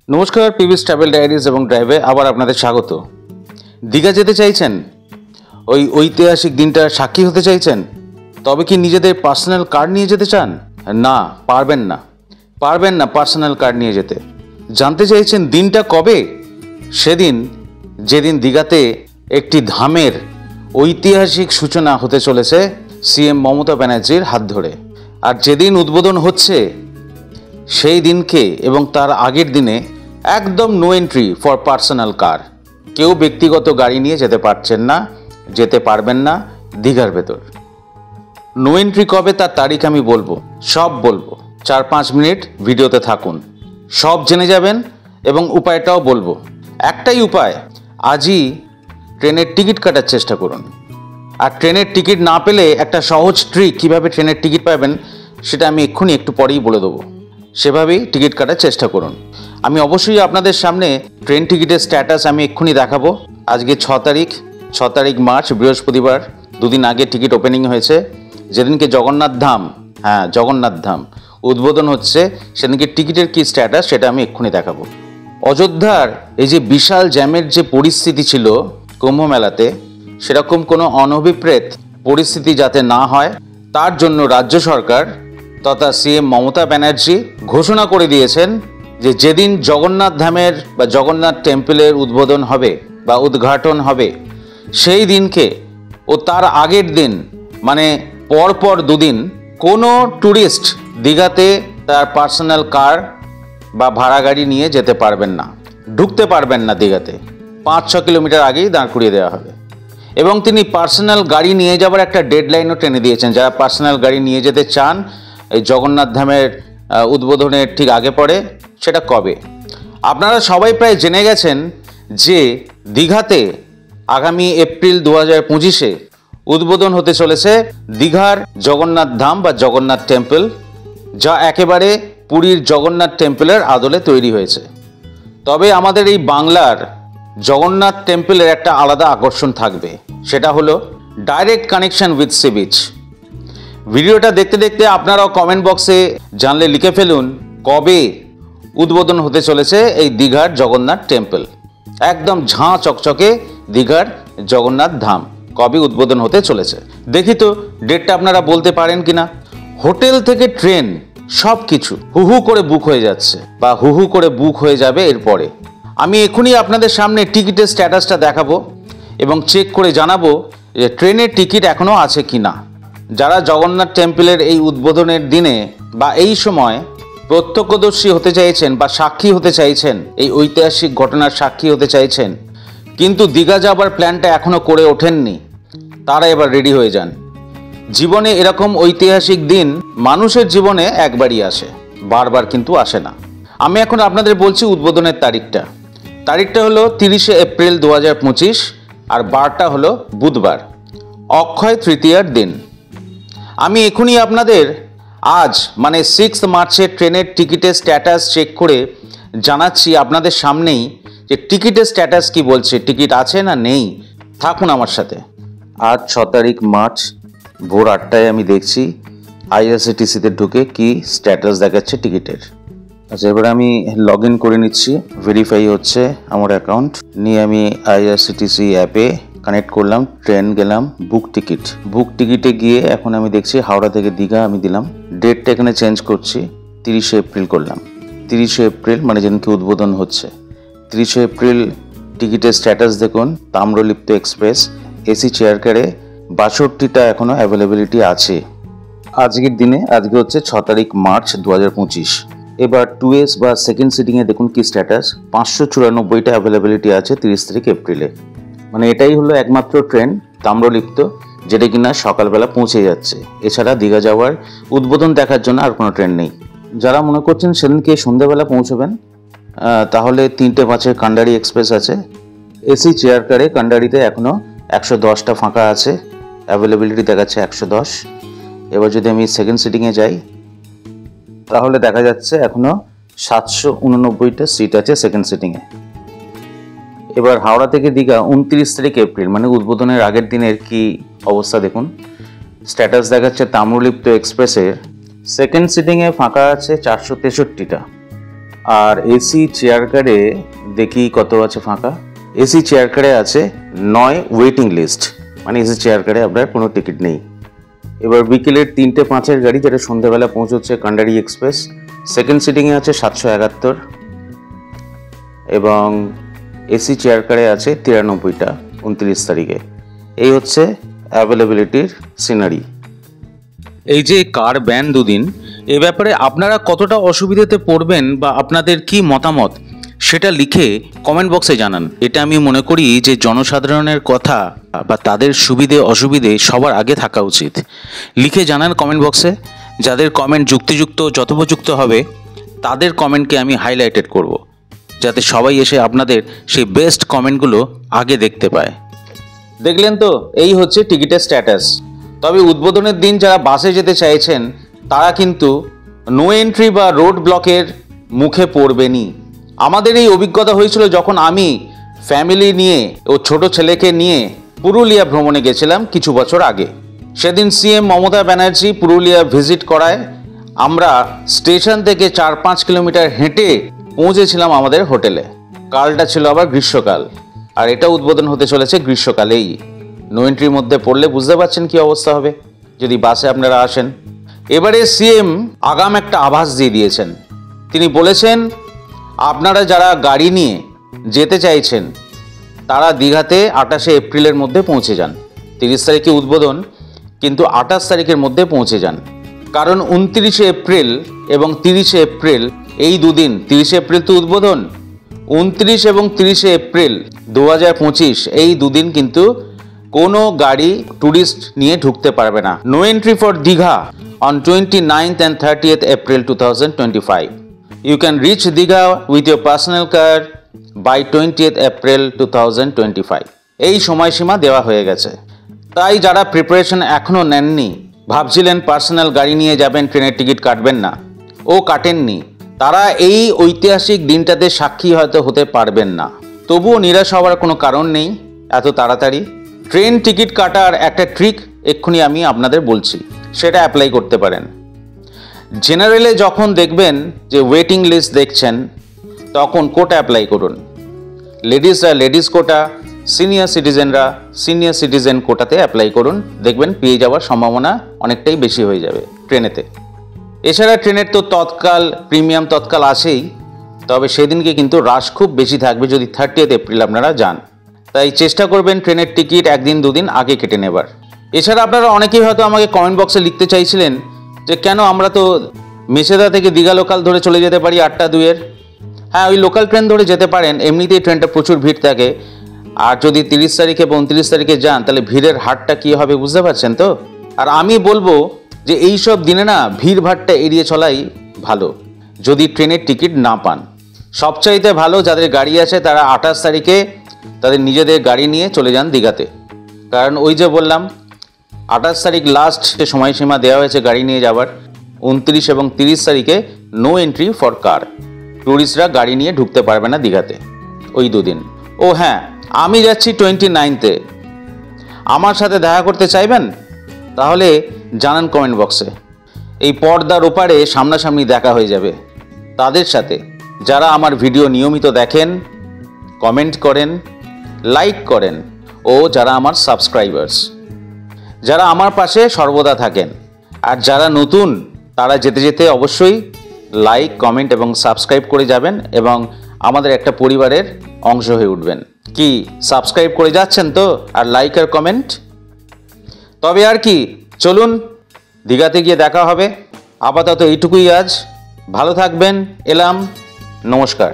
নমস্কার, পিভিস travel diaries এবং ড্রাইভে আবার আপনাদের স্বাগত। দীঘা যেতে চাইছেন, ওই ঐতিহাসিক দিনটার সাক্ষী হতে চাইছেন, তবে কি নিজেদের পার্সোনাল কার নিয়ে যেতে চান? না, পারবেন না পার্সোনাল কার নিয়ে যেতে। জানতে চাইছেন দিনটা কবে? সেদিন যেদিন দীঘাতে একটি ধামের ঐতিহাসিক সূচনা হতে চলেছে সিএম মমতা ব্যানার্জির হাত ধরে। আর যেদিন উদ্বোধন হচ্ছে সেই দিনকে এবং তার আগের দিনে একদম no entry for personal car. কেউ ব্যক্তিগত গাড়ি নিয়ে যেতে পারবেন না দীঘার ভেতর। নো এন্ট্রি কবে তার তারিখ আমি বলবো, সব বলবো। 4-5 মিনিট ভিডিওতে থাকুন, সব জেনে যাবেন এবং উপায়টাও বলবো। একটাই উপায়, আজই ট্রেনের টিকিট কাটার চেষ্টা করুন। আর ট্রেনের টিকিট না পেলে একটা সহজ ট্রিক কীভাবে ট্রেনের টিকিট পাবেন সেটা আমি এক্ষুনি একটু পরেই বলে দেবো। সেভাবেই টিকিট কাটার চেষ্টা করুন। আমি অবশ্যই আপনাদের সামনে ট্রেন টিকিটের স্ট্যাটাস আমি এক্ষুনি দেখাবো। আজকে 6 তারিখ মার্চ, বৃহস্পতিবার। দুদিন আগে টিকিট ওপেনিং হয়েছে। যেদিনকে জগন্নাথ ধাম উদ্বোধন হচ্ছে সেদিনকে টিকিটের কী স্ট্যাটাস সেটা আমি এক্ষুনি দেখাবো। অযোধ্যার এই যে বিশাল জ্যামের যে পরিস্থিতি ছিল কুম্ভ মেলাতে, সেরকম কোনো অনভিপ্রেত পরিস্থিতি যাতে না হয় তার জন্য রাজ্য সরকার তথা সিএম মমতা ব্যানার্জি ঘোষণা করে দিয়েছেন যে যেদিন জগন্নাথ ধামের বা জগন্নাথ টেম্পলের উদ্বোধন হবে বা উদ্ঘাটন হবে সেই দিনকে ও তার আগের দিন মানে পরপর দুদিন কোনো ট্যুরিস্ট দীঘাতে তার পার্সোনাল কার বা ভাড়া গাড়ি নিয়ে যেতে পারবেন না, ঢুকতে পারবেন না। দীঘাতে 5-6 কিলোমিটার আগেই দাঁড় করিয়ে দেওয়া হবে। এবং তিনি পার্সোনাল গাড়ি নিয়ে যাওয়ার একটা ডেডলাইনও টেনে দিয়েছেন। যারা পার্সোনাল গাড়ি নিয়ে যেতে চান এই জগন্নাথ ধামের উদ্বোধনের ঠিক আগে পরে, সেটা কবে আপনারা সবাই প্রায় জেনে গেছেন যে দীঘাতে আগামী এপ্রিল 2025-এ উদ্বোধন হতে চলেছে দীঘার জগন্নাথ ধাম বা জগন্নাথ টেম্পল, যা একেবারে পুরীর জগন্নাথ টেম্পলের আদলে তৈরি হয়েছে। তবে আমাদের এই বাংলার জগন্নাথ টেম্পলের একটা আলাদা আকর্ষণ থাকবে, সেটা হলো direct connection with sea beach. ভিডিওটা দেখতে দেখতে আপনারাও কমেন্ট বক্সে জানলে লিখে ফেলুন কবে উদ্বোধন হতে চলেছে এই দীঘার জগন্নাথ টেম্পল। একদম ঝাঁ চকচকে দীঘার জগন্নাথ ধাম কবে উদ্বোধন হতে চলেছে। দেখি তো ডেটটা আপনারা বলতে পারেন কিনা। হোটেল থেকে ট্রেন সব কিছু হুহু করে বুক হয়ে যাচ্ছে বা হুহু করে বুক হয়ে যাবে এরপরে। আমি এখনই আপনাদের সামনে টিকিটের স্ট্যাটাসটা দেখাবো এবং চেক করে জানাবো যে ট্রেনের টিকিট এখনও আছে কি না। যারা জগন্নাথ টেম্পলের এই উদ্বোধনের দিনে বা এই সময় প্রত্যক্ষদর্শী হতে চাইছেন বা সাক্ষী হতে চাইছেন, এই ঐতিহাসিক ঘটনার সাক্ষী হতে চাইছেন, কিন্তু দীঘা যাবার প্ল্যানটা এখনও করে ওঠেননি, তারা এবার রেডি হয়ে যান। জীবনে এরকম ঐতিহাসিক দিন মানুষের জীবনে একবারই আসে, বারবার কিন্তু আসে না। আমি এখন আপনাদের বলছি উদ্বোধনের তারিখটা হলো 30 এপ্রিল 2025 আর বারটা হলো বুধবার, অক্ষয় তৃতীয়ার দিন। আমি এখনই আপনাদের আজ মানে 6 মার্চের ট্রেনের টিকিটের স্ট্যাটাস চেক করে জানাচ্ছি আপনাদের সামনেই যে টিকিটের স্ট্যাটাস কি বলছে, টিকিট আছে না নেই। থাকুন আমার সাথে। আজ 6 তারিখ মার্চ ভোর 8টায় আমি দেখছি আইআরসিটিসিতে ঢুকে কি স্ট্যাটাস দেখাচ্ছে টিকিটের। আচ্ছা, এবার আমি লগ ইন করে নিচ্ছি, ভেরিফাই হচ্ছে আমার অ্যাকাউন্ট নিয়ে। আমি আইআরসিটিসি অ্যাপে কানেক্ট করলাম, ট্রেন গেলাম, বুক টিকিটে গিয়ে এখন আমি দেখছি হাওড়া থেকে দীঘা আমি দিলাম। ডেটটা এখানে চেঞ্জ করছি, 30 এপ্রিল করলাম। 30 এপ্রিল মানে যেদিনকে উদ্বোধন হচ্ছে। 30 এপ্রিল টিকিটের স্ট্যাটাস দেখুন, তাম্রলিপ্ত এক্সপ্রেস এসি চেয়ার কারে 62টা এখনও অ্যাভেলেবিলিটি আছে আজকের দিনে। আজকে হচ্ছে 6 তারিখ মার্চ 2025। এবার 2S বা সেকেন্ড সিটিংয়ে দেখুন কি স্ট্যাটাস, 594টা অ্যাভেলেবিলিটি আছে 30 তারিখ এপ্রিলে। মানে এটাই হলো একমাত্র ট্রেন তাম্রলিপ্ত যেটা কিনা সকালবেলা পৌঁছে যাচ্ছে। এছাড়া দীঘা যাওয়ার উদ্বোধন দেখার জন্য আর কোনো ট্রেন নেই। যারা মনে করছেন সেদিনকে সন্ধ্যাবেলা পৌঁছবেন, তাহলে 3:05 কান্ডারি এক্সপ্রেস আছে এসি চেয়ার কারে। কান্ডারিতে এখনও 110টা ফাঁকা আছে, অ্যাভেলেবিলিটি দেখাচ্ছে 110। এবার যদি আমি সেকেন্ড সিটিংয়ে যাই তাহলে দেখা যাচ্ছে এখনও 789টা সিট আছে সেকেন্ড সিটিংয়ে। এবার হাওড়া থেকে দীঘা 29 তারিখ এপ্রিল মানে উদ্বোধনের আগের দিনের কি অবস্থা দেখুন। স্ট্যাটাস দেখাচ্ছে তাম্রলিপ্ত এক্সপ্রেসের সেকেন্ড সিটিংয়ে ফাঁকা আছে 463টা। আর এসি চেয়ার কারে দেখি কত আছে ফাঁকা। এসি চেয়ার কারে আছে 9 ওয়েটিং লিস্ট, মানে এসি চেয়ার কারে আপনার কোনো টিকিট নেই। এবার বিকেলের 3:05 গাড়ি, যেটা সন্ধ্যাবেলা পৌঁছচ্ছে, কান্ডারি এক্সপ্রেস। সেকেন্ড সিটিংয়ে আছে 771 এবং এসি চেয়ার কারে আছে 93টা 29 তারিখে। এই হচ্ছে অ্যাভেলেবিলিটির সিনারি। এই যে কার ব্যান দুদিন, এ ব্যাপারে আপনারা কতটা অসুবিধাতে পড়বেন বা আপনাদের কি মতামত সেটা লিখে কমেন্ট বক্সে জানান। এটা আমি মনে করি যে জনসাধারণের কথা বা তাদের সুবিধে অসুবিধে সবার আগে থাকা উচিত। লিখে জানান কমেন্ট বক্সে। যাদের কমেন্ট যুক্তিযুক্ত যথোপযুক্ত হবে তাদের কমেন্টকে আমি হাইলাইটেড করব, যাতে সবাই এসে আপনাদের সেই বেস্ট কমেন্টগুলো আগে দেখতে পায়। দেখলেন তো, এই হচ্ছে টিকিটের স্ট্যাটাস। তবে উদ্বোধনের দিন যারা বাসে যেতে চাইছেন তারা কিন্তু নো এন্ট্রি বা রোড ব্লকের মুখে পড়বেনই। আমাদের এই অভিজ্ঞতা হয়েছিল যখন আমি ফ্যামিলি নিয়ে ও ছোট ছেলেকে নিয়ে পুরুলিয়া ভ্রমণে গেছিলাম কিছু বছর আগে। সেদিন সিএম মমতা ব্যানার্জি পুরুলিয়া ভিজিট করায় আমরা স্টেশন থেকে 4-5 কিলোমিটার হেঁটে পৌঁছেছিলাম আমাদের হোটেলে। কালটা ছিল আবার গ্রীষ্মকাল, আর এটা উদ্বোধন হতে চলেছে গ্রীষ্মকালেই। নো এন্ট্রির মধ্যে পড়লে বুঝতে পারছেন কি অবস্থা হবে যদি বাসে আপনারা আসেন। এবারে সিএম আগাম একটা আভাস দিয়ে দিয়েছেন। তিনি বলেছেন, আপনারা যারা গাড়ি নিয়ে যেতে চাইছেন তারা দীঘাতে 28শে এপ্রিলের মধ্যে পৌঁছে যান। 30 তারিখে উদ্বোধন, কিন্তু 28 তারিখের মধ্যে পৌঁছে যান। কারণ 29শে এপ্রিল এবং 30শে এপ্রিল এই দুদিন, 30শে এপ্রিল তো উদ্বোধন, 29 এবং 30শে এপ্রিল 2025 এই দুদিন কিন্তু কোনো গাড়ি ট্যুরিস্ট নিয়ে ঢুকতে পারবে না। No entry for Digha on 29th and 30th April 2025. You can reach Digha with your personal car by 20th April 2025. এই সময়সীমা দেওয়া হয়ে গেছে। তাই যারা প্রিপারেশন এখনও নেননি, ভাবছিলেন পার্সোনাল গাড়ি নিয়ে যাবেন, ট্রেনের টিকিট কাটবেন না ও কাটেননি, তারা এই ঐতিহাসিক দিনটাতে সাক্ষী হয়তো হতে পারবেন না। তবুও নিরাশ হওয়ার কোনো কারণ নেই এত তাড়াতাড়ি। ট্রেন টিকিট কাটার একটা ট্রিক এক্ষুনি আমি আপনাদের বলছি, সেটা অ্যাপ্লাই করতে পারেন। জেনারেলে যখন দেখবেন যে ওয়েটিং লিস্ট দেখছেন, তখন কোটা অ্যাপ্লাই করুন। লেডিসরা লেডিস কোটা, সিনিয়র সিটিজেনরা সিনিয়র সিটিজেন কোটাতে অ্যাপ্লাই করুন। দেখবেন পেয়ে যাওয়ার সম্ভাবনা অনেকটাই বেশি হয়ে যাবে ট্রেনেতে। এছাড়া ট্রেনের তো তৎকাল, প্রিমিয়াম তৎকাল আসেই, তবে সেদিনকে কিন্তু রাশ খুব বেশি থাকবে যদি 30th এপ্রিল আপনারা যান। তাই চেষ্টা করবেন ট্রেনের টিকিট একদিন দুদিন আগে কেটে নেবার। এছাড়া আপনারা অনেকেই হয়তো আমাকে কমেন্ট বক্সে লিখতে চাইছিলেন যে কেন আমরা তো মেছেদা থেকে দীঘা লোকাল ধরে চলে যেতে পারি 8টা-2-এর। হ্যাঁ, ওই লোকাল ট্রেন ধরে যেতে পারেন, এমনিতেই ট্রেনটা প্রচুর ভিড় থাকে। আর যদি 30 তারিখে বা 29 তারিখে যান তাহলে ভিড়ের হারটা কী হবে বুঝতে পারছেন তো। আর আমি বলবো যে এই সব দিনে না ভিড় ভাড়টা এড়িয়ে চলাই ভালো যদি ট্রেনের টিকিট না পান। সবচাইতে ভালো যাদের গাড়ি আছে তারা 28 তারিখে তাদের নিজেদের গাড়ি নিয়ে চলে যান দীঘাতে। কারণ ওই যে বললাম 28 তারিখ লাস্ট সময়সীমা দেওয়া হয়েছে গাড়ি নিয়ে যাওয়ার। 29 এবং 30 তারিখে নো এন্ট্রি ফর কার, ট্যুরিস্টরা গাড়ি নিয়ে ঢুকতে পারবে না দীঘাতে ওই দুদিন। ও হ্যাঁ, আমি যাচ্ছি 29-এ, আমার সাথে দেখা করতে চাইবেন? তাহলে জানান কমেন্ট বক্সে। এই পর্দার ওপারে সামনাসামনি দেখা হয়ে যাবে তাদের সাথে যারা আমার ভিডিও নিয়মিত দেখেন, কমেন্ট করেন, লাইক করেন ও যারা আমার সাবস্ক্রাইবার্স, যারা আমার পাশে সর্বদা থাকেন। আর যারা নতুন তারা যেতে যেতে অবশ্যই লাইক, কমেন্ট এবং সাবস্ক্রাইব করে যাবেন এবং আমাদের একটা পরিবারের অংশ হয়ে উঠবেন। কি সাবস্ক্রাইব করে যাচ্ছেন তো? আর লাইক আর কমেন্ট। তবে আর কি, চলুন দীঘাতে গিয়ে দেখা হবে। আপাতত এইটুকুই আজ। ভালো থাকবেন। এলাম, নমস্কার।